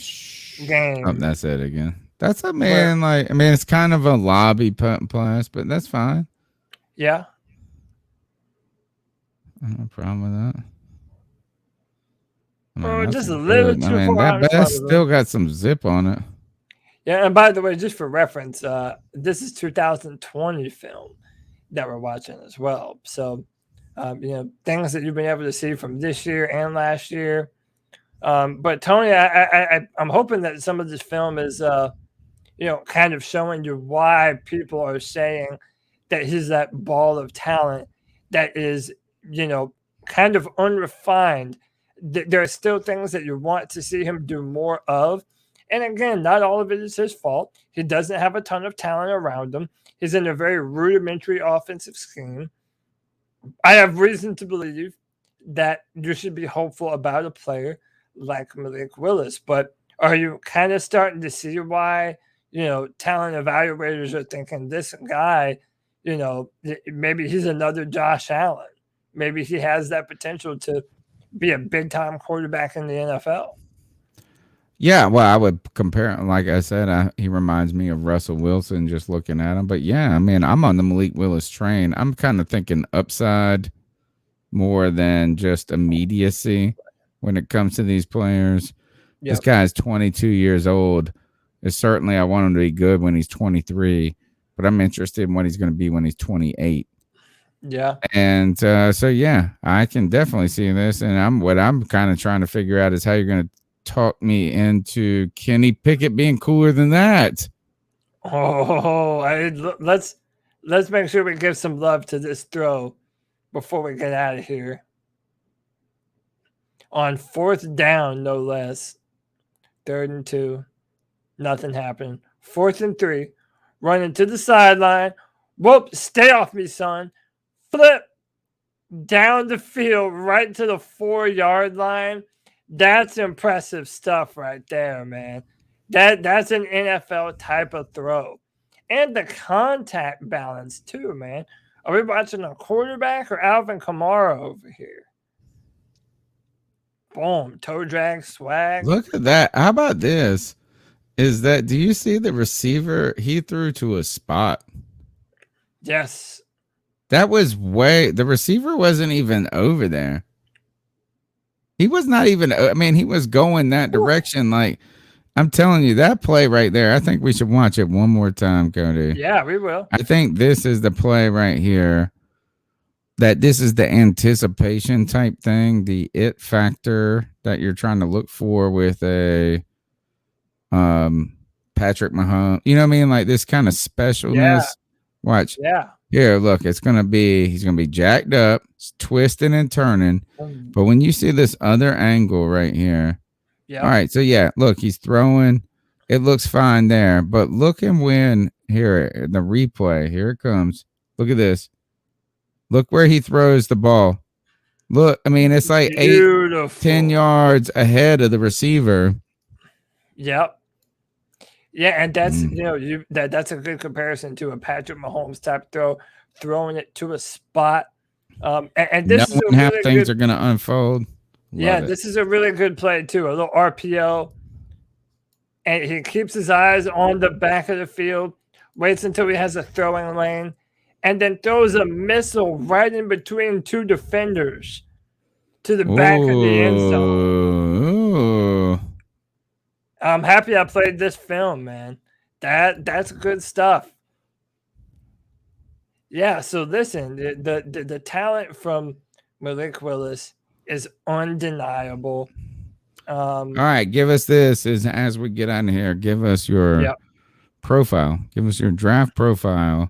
game. Oh, that's it again. That's a man. It's kind of a lobby punt and pass, but that's fine. Yeah. No problem with that. Just a little too far. That best still got some zip on it. Yeah, and by the way, just for reference, this is 2020 film that we're watching as well. So, things that you've been able to see from this year and last year. But Tony, I'm hoping that some of this film is, kind of showing you why people are saying that he's that ball of talent that is, kind of unrefined. There are still things that you want to see him do more of. And again, not all of it is his fault. He doesn't have a ton of talent around him. He's in a very rudimentary offensive scheme. I have reason to believe that you should be hopeful about a player like Malik Willis. But are you kind of starting to see why, talent evaluators are thinking this guy, maybe he's another Josh Allen. Maybe he has that potential to be a big-time quarterback in the NFL. Yeah, well, I would compare him. Like I said, he reminds me of Russell Wilson just looking at him. But yeah, I'm on the Malik Willis train. I'm kind of thinking upside more than just immediacy when it comes to these players. Yep. This guy's 22 years old. Certainly, I want him to be good when he's 23, but I'm interested in what he's going to be when he's 28. Yeah. And so, yeah, I can definitely see this. And what I'm kind of trying to figure out is how you're going to talk me into Kenny Pickett being cooler than that. Oh, let's make sure we give some love to this throw before we get out of here. On 4th down, no less. 3rd and 2. Nothing happened. 4th and 3. Running to the sideline. Whoop, stay off me, son. Flip down the field right to the 4-yard line. That's impressive stuff right there, man. That's an NFL type of throw. and the contact balance too, man. Are we watching a quarterback or Alvin Kamara over here? Boom, toe drag swag. Look at that. How about this? Do you see the receiver? He threw to a spot. Yes. That was the receiver wasn't even over there. He was not even, I mean, he was going that direction. Like, I'm telling you, that play right there, I think we should watch it one more time, Cody. Yeah, we will. I think this is the play right here. That this is the anticipation type thing, the it factor that you're trying to look for with a Patrick Mahomes. You know what I mean? Like this kind of specialness. Yeah. Watch. Yeah. Here, look, he's gonna be jacked up, twisting and turning. But when you see this other angle right here, yeah. All right, so yeah, look, he's throwing. It looks fine there, but look at when here the replay. Here it comes. Look at this. Look where he throws the ball. Look, I mean, it's like Beautiful. 10 yards ahead of the receiver. Yep. Yeah, and that's that's a good comparison to a Patrick Mahomes type throw, throwing it to a spot. And this is how things are going to unfold. This is a really good play too. A little RPO, and he keeps his eyes on the back of the field, waits until he has a throwing lane, and then throws a missile right in between two defenders to the back of the end zone. Ooh. I'm happy I played this film, man. That's good stuff. Yeah, so listen, the talent from Malik Willis is undeniable. All right, give us this as we get out of here. Give us your profile. Give us your draft profile.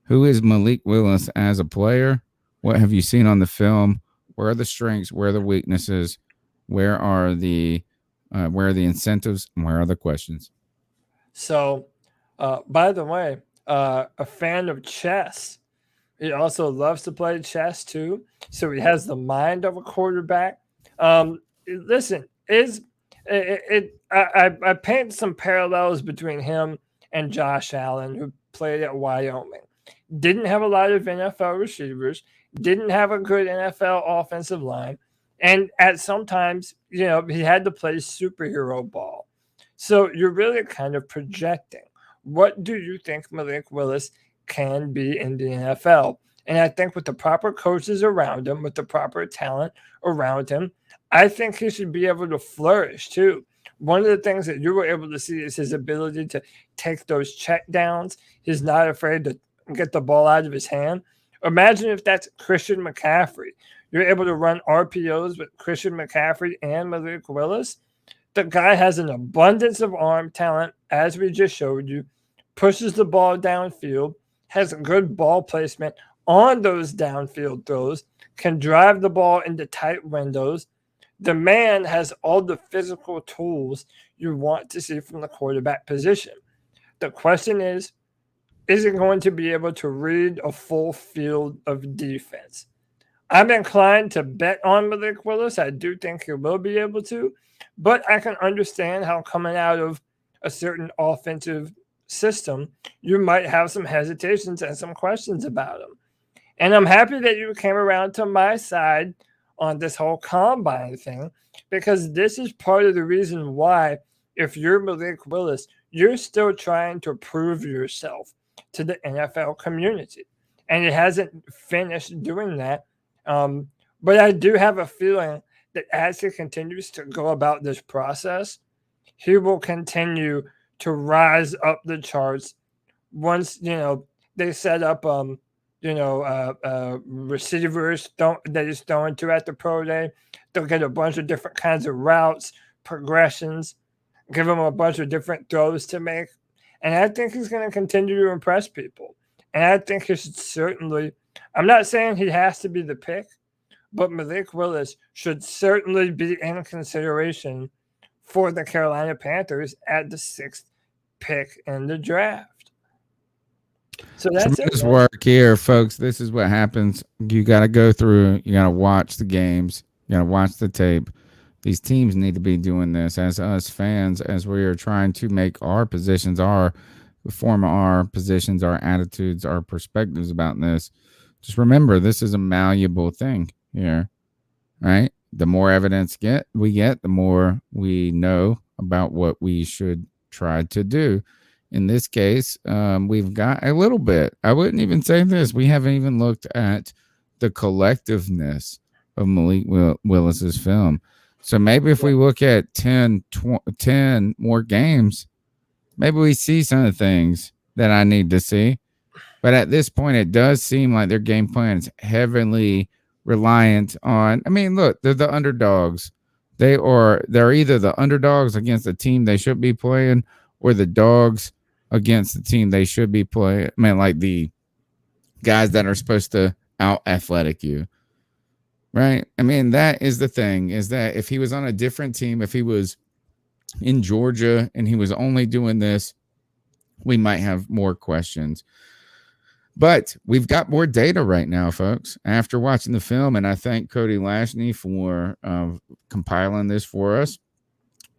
Who is Malik Willis as a player? What have you seen on the film? Where are the strengths? Where are the weaknesses? Where are the incentives? And where are the questions? So, by the way, a fan of chess. He also loves to play chess too. So he has the mind of a quarterback. Listen, I paint some parallels between him and Josh Allen, who played at Wyoming. Didn't have a lot of NFL receivers. Didn't have a good NFL offensive line. And at sometimes, he had to play superhero ball. So you're really kind of projecting. What do you think Malik Willis can be in the NFL? And I think with the proper coaches around him, with the proper talent around him, I think he should be able to flourish too. One of the things that you were able to see is his ability to take those check downs. He's not afraid to get the ball out of his hand. Imagine if that's Christian McCaffrey. You're able to run RPOs with Christian McCaffrey and Malik Willis. The guy has an abundance of arm talent, as we just showed you, pushes the ball downfield, has a good ball placement on those downfield throws, can drive the ball into tight windows. The man has all the physical tools you want to see from the quarterback position. The question is he going to be able to read a full field of defense? I'm inclined to bet on Malik Willis. I do think he will be able to, but I can understand how coming out of a certain offensive system, you might have some hesitations and some questions about him. And I'm happy that you came around to my side on this whole combine thing, because this is part of the reason why, if you're Malik Willis, you're still trying to prove yourself to the NFL community. And he hasn't finished doing that. But I do have a feeling that as he continues to go about this process, he will continue to rise up the charts once, they set up, receivers that he's throwing to at the pro day. They'll get a bunch of different kinds of routes, progressions, give him a bunch of different throws to make. And I think he's going to continue to impress people. And I think he should certainly, I'm not saying he has to be the pick, but Malik Willis should certainly be in consideration for the Carolina Panthers at the 6th pick in the draft. So that's tremendous work here, folks. This is what happens. You got to go through. You got to watch the games. You got to watch the tape. These teams need to be doing this as us fans, as we are trying to make our positions, our we form our positions, our attitudes, our perspectives about this. Just remember, this is a malleable thing here, right? The more evidence we get, the more we know about what we should try to do. In this case, we've got a little bit. I wouldn't even say this. We haven't even looked at the collectiveness of Malik Willis's film. So maybe if we look at 10 more games, maybe we see some of the things that I need to see. But at this point, it does seem like their game plan is heavily reliant on. I mean, look, they're the underdogs. They're either the underdogs against the team they should be playing, or the dogs against the team they should be playing. I mean, like the guys that are supposed to out athletic you. Right? I mean, that is the thing, is that if he was on a different team, if he was in Georgia and he was only doing this, we might have more questions. But we've got more data right now, folks, after watching the film. And I thank Cody Lachney for compiling this for us,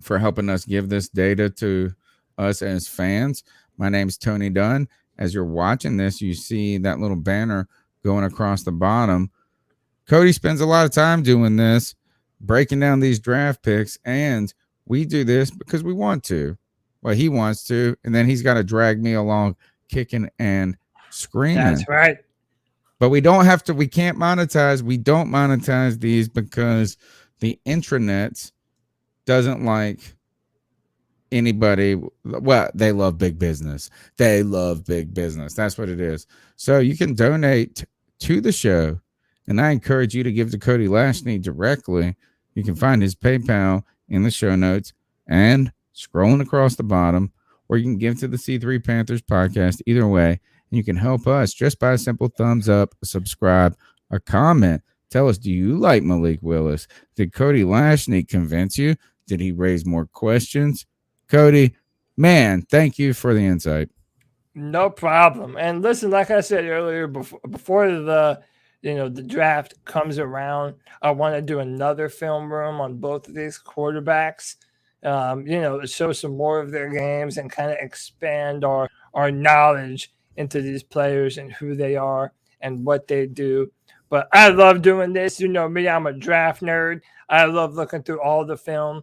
for helping us give this data to us as fans. My name's Tony Dunn. As you're watching this, you see that little banner going across the bottom. Cody spends a lot of time doing this, breaking down these draft picks, and we do this because we want to. Well, he wants to, and then he's got to drag me along, kicking and screaming. That's right. But we don't have to. We can't monetize. We don't monetize these because the intranet doesn't like anybody. Well, they love big business. They love big business. That's what it is. So you can donate to the show. And I encourage you to give to Cody Lachney directly. You can find his PayPal in the show notes and scrolling across the bottom, or you can give to the C3 Panthers podcast. Either way, and you can help us just by a simple thumbs up, subscribe, a comment. Tell us, do you like Malik Willis? Did Cody Lachney convince you? Did he raise more questions? Cody, man, thank you for the insight. No problem. And listen, like I said earlier, before the the draft comes around, I want to do another film room on both of these quarterbacks, to show some more of their games and kind of expand our knowledge into these players and who they are and what they do. But I love doing this. You know me, I'm a draft nerd. I love looking through all the film.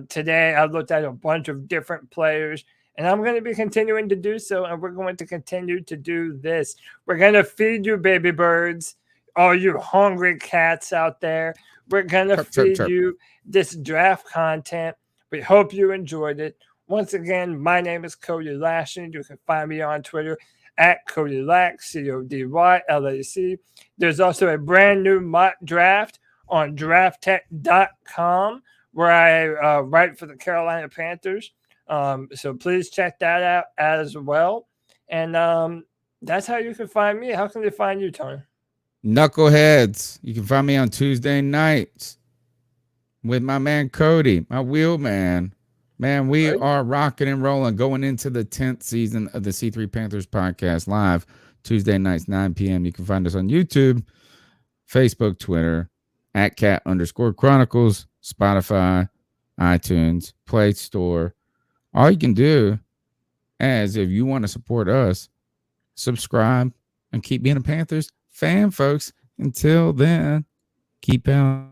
Today, I looked at a bunch of different players, and I'm going to be continuing to do so, and we're going to continue to do this. We're going to feed you, baby birds, all you hungry cats out there. We're going to feed you this draft content. We hope you enjoyed it. Once again, my name is Cody Lachney. You can find me on Twitter at Cody Lack, CODYLAC. There's also a brand new mock draft on drafttech.com where I write for the Carolina Panthers. So please check that out as well. And that's how you can find me. How can they find you, Tony? Knuckleheads. You can find me on Tuesday nights with my man Cody, my wheel man. Man, we are rocking and rolling, going into the 10th season of the C3 Panthers podcast live Tuesday nights, 9 p.m. You can find us on YouTube, Facebook, Twitter, at @cat_chronicles, Spotify, iTunes, Play Store. All you can do, as if you want to support us, subscribe and keep being a Panthers fan, folks. Until then, keep out.